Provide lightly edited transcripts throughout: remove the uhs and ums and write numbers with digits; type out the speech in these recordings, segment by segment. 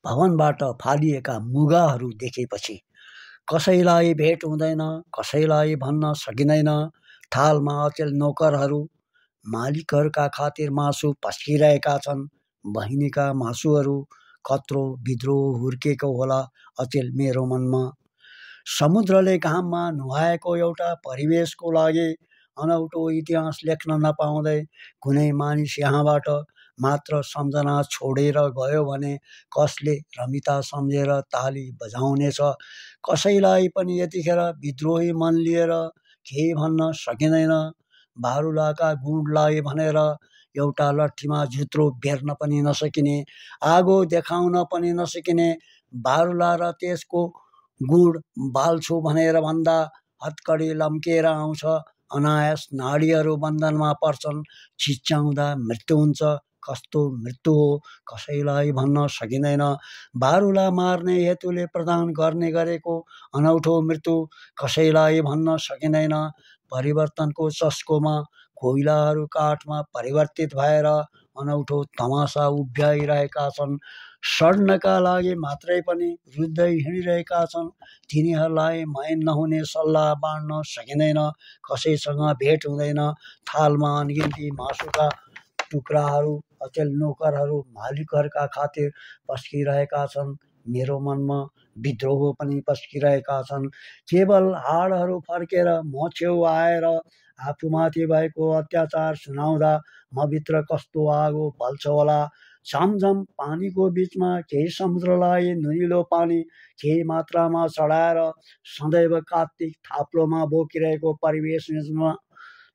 भवनबाट फालिएका मुगाहरू देखेपछि कसैलाई भेट हुँदैन, कसैलाई भन्न सकिँदैन। थालमा अचेल नोकरहरू मालिकहरूका खातिर मासु पस्किरहेका छन्। बहिनीका मासुहरू कत्रो विद्रोह हुर्केको होला अचेल मेरो मनमा। समुद्रले घाममा नुहाएको एउटा परिवेशको लागि अनौठो इतिहास लेख्न नपाउँदै कुनै मानिस यहाँबाट मात्र सम्झना छोडेर गयो भने कसले रमिता सम्झेर ताली बजाउनेछ? कसैलाई पनि यतिखेर विद्रोही मन लिएर केही भन्न सकिँदैन। बारुलाका गुणलाई भनेर एउटा लट्ठीमा झुत्रो बेर्न पनि नसकिने, आगो देखाउन पनि नसकिने बारुला र त्यसको गुण बाल्छु भनेर भन्दा हत्कडी लम्केर आउँछ। अनायास नाडीहरू बन्धनमा पर्छन्। चिच्याउँदा मृत्यु हुन्छ। कस्तो मृत्यु हो कसैलाई भन्न सकिँदैन। बारुला मार्ने हेतुले प्रदान गर्ने गरेको अनौठो मृत्यु कसैलाई भन्न सकिँदैन। परिवर्तनको चस्कोमा कोइलाहरू काठमा परिवर्तित भएर अनौठो तमासा उभ्याइरहेका छन्। सड्नका लागि मात्रै पनि रुच्दै हिँडिरहेका छन्। तिनीहरूलाई मैन नहुने सल्लाह बाँड्न सकिँदैन। कसैसँग भेट हुँदैन। थालमा अनगिन्ती मासुका टुक्राहरू अचेल नोकरहरू मालिकहरूका खातिर पस्किरहेका छन्। मेरो मनमा विद्रोह पनि पस्किरहेका छन्। केवल हाडहरू फर्केर म छेउ आएर आफूमाथि भएको अत्याचार सुनाउँदा मभित्र कस्तो आगो बल्छ होला। झमझम पानीको बिचमा केही समुद्रलाई नुनिलो पानी केही मात्रामा चढाएर सदैव कार्तिक थाप्लोमा बोकिरहेको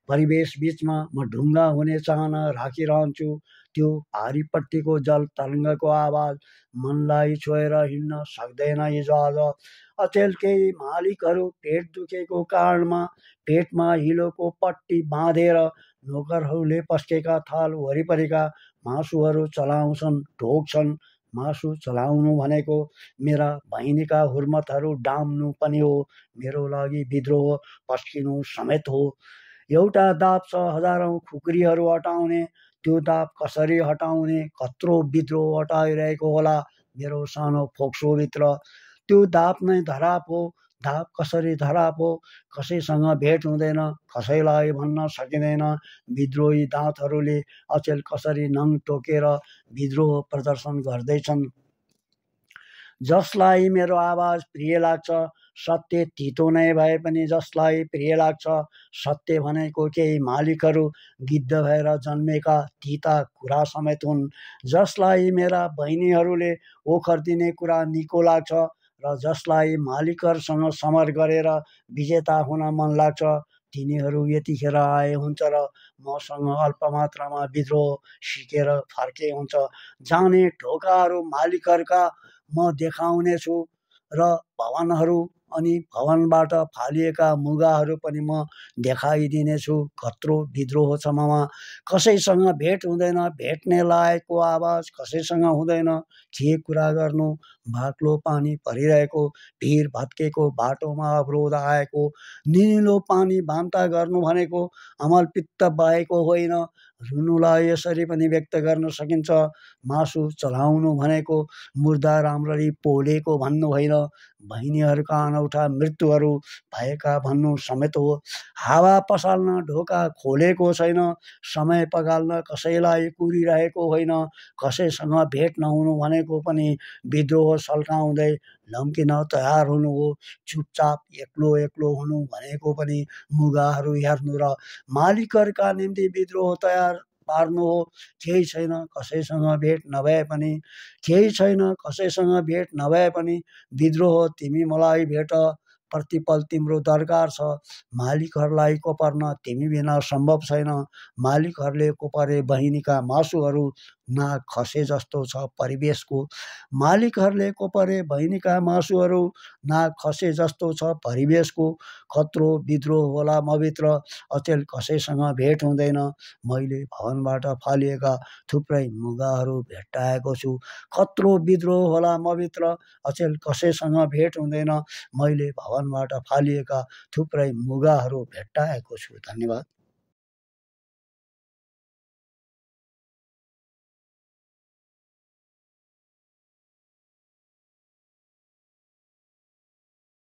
परिवेश बिचमा म ढुङ्गा हुने चाहना राखिरहन्छु। त्यो पारिपट्टिको जल तरङ्गको आवाज मनलाई छोएर हिँड्न सक्दैन हिजोआज। अचेल केही मालिकहरू पेट दुखेको कारणमा पेटमा हिलोको पट्टी बाँधेर नोकरहरूले पस्केका थाल वरिपरिका मासुहरू चलाउँछन्, ढोग्छन्। मासु चलाउनु भनेको मेरा बहिनीका हुर्मतहरू डाम्नु पनि हो। मेरो लागि विद्रोह पस्किनु समेत हो। एउटा दाप छ हजारौँ खुकुरीहरू हटाउने। त्यो दाप कसरी हटाउने? कत्रो विद्रोह हटाइरहेको होला मेरो सानो फोक्सोभित्र। त्यो दाप नै धराप हो। दाप कसरी धराप हो? कसैसँग भेट हुँदैन, कसैलाई भन्न सकिँदैन। विद्रोही दाँतहरूले अचेल कसरी नङ टोकेर विद्रोह प्रदर्शन गर्दैछन्। जसलाई मेरो आवाज प्रिय लाग्छ, सत्य तितो नै भए पनि जसलाई प्रिय लाग्छ, सत्य भनेको केही मालिकहरू गिद्ध भएर जन्मेका तिता कुरा समेत हुन्। जसलाई मेरा बहिनीहरूले ओखर दिने कुरा निको लाग्छ र जसलाई मालिकहरूसँग समर गरेर विजेता हुन मन लाग्छ, तिनीहरू यतिखेर आए हुन्छ र मसँग अल्पमात्रामा विद्रोह सिकेर फर्के हुन्छ। जाने ढोकाहरू मालिकहरूका म देखाउनेछु र भवनहरू अनि भवनबाट फालिएका मुगाहरू पनि म देखाइदिनेछु। कत्रो विद्रोह छ ममा। कसैसँग भेट हुँदैन। भेट्ने लायकको आवाज कसैसँग हुँदैन। के कुरा गर्नु? बाक्लो पानी परिरहेको, भिर भत्केको बाटोमा अवरोध आएको। निलो पानी बान्ता गर्नु भनेको अमल पित्त बाहेको होइन। रुनुलाई यसरी पनि व्यक्त गर्न सकिन्छ। मासु चलाउनु भनेको मुर्दा राम्ररी पोलेको भन्नु होइन, बहिनीहरूका अनौठा मृत्युहरू भएका भन्नु समेत हो। हावा पसाल्न ढोका खोलेको छैन। समय पगाल्न कसैलाई कुरिरहेको होइन। कसैसँग भेट नहुनु भनेको पनि विद्रोह सल्काउँदै लम्किन तयार हुनु हो। चुपचाप एक्लो एक्लो हुनु भनेको पनि मुगाहरू हेर्नु र मालिकहरूका निम्ति विद्रोह तयार पार्नु हो। केही छैन कसैसँग भेट नभए पनि, केही छैन कसैसँग भेट नभए पनि विद्रोह तिमी मलाई भेट। प्रतिपल तिम्रो दरकार छ। मालिकहरूलाई कोपर्न तिमी बिना सम्भव छैन। मालिकहरूले कोपरे बहिनीका मासुहरू नाक खसे जस्तो छ परिवेशको। मालिकहरूले कोपरे बहिनीका मासुहरू नाक खसे जस्तो छ परिवेशको। कत्रो विद्रोह होला मभित्र। अचेल कसैसँग भेट हुँदैन। मैले भवनबाट फालिएका थुप्रै मुगाहरू भेट्टाएको छु। कत्रो विद्रोह होला मभित्र। अचेल कसैसँग भेट हुँदैन। मैले भवनबाट फालिएका थुप्रै मुगाहरू भेट्टाएको छु। धन्यवाद।